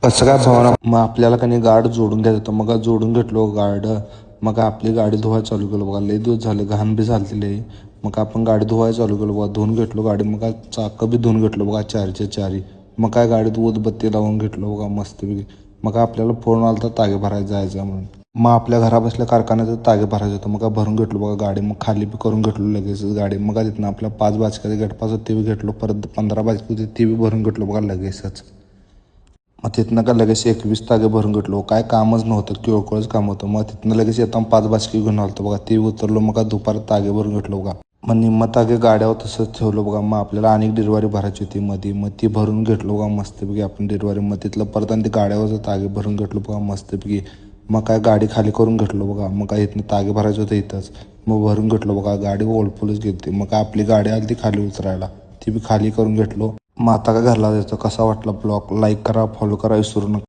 कसं काय भावना मग आपल्याला काही गार्ड जोडून घ्यायचं होतं. मग जोडून घेतलो गार्ड. मग आपली गाडी धुवायला चालू केलं बघा. लई दिवस झाले घाण बी झालेली. मग आपण गाडी धुवायला चालू केलं बघा. धुवून घेतलो गाडी. मग चाकं बी धुवून घेतलो बघा चारच्या चारी. मग काय गाडीत उदबत्ती लावून घेतलो बघा मस्तपैकी. मग आपल्याला फोन आला तर तागे भरायला जायचं म्हणून. मग आपल्या घरा बसल्या कारखान्याचं तागे भरायचं होतं. मग भरून घेतलो बघा गाडी. मग खाली बी करून घेतलो लगेचच गाडी. मग तिथनं आपल्या 5 बाचकाचे गटपास ते बी घेतलो. परत 15 बाचकी होती ती बी भरून घेतलो बघा लगेचच. मग तिथनं का लगेच 21 तागे भरून घेतलो. काय कामच नव्हतं, किरकोळच काम होतं. मग तिथनं लगेच येताना 5 बाचकी घेऊन आलतो बघा. ती उतरलो मग दुपार तागे भरून घेतलो बघा. मग निम्म तागे गाड्यावर तसंच ठेवलो बघा. मग आपल्याला अनेक डिरवारी भरायची होती मध्ये. मग ती भरून घेतलो बघा मस्तपैकी आपण डिरवारी. मग तिथलं परत आणि ती गाड्यावरचं तागे भरून घेतलो बघा मस्तपैकी. मग काय गाडी खाली करून घेतलो बघा. मग काय इथनं तागे भरायचं होतं इथंच. मग भरून घेतलो बघा. गाडी ओळखूनच घेतली. मग काय आपली गाडी आली ती खाली उतरायला. ती बी खाली करून घेतलो. मग आता काय घरला जायचं. कसा वाटला ब्लॉग लाईक करा, फॉलो करा विसरू नका.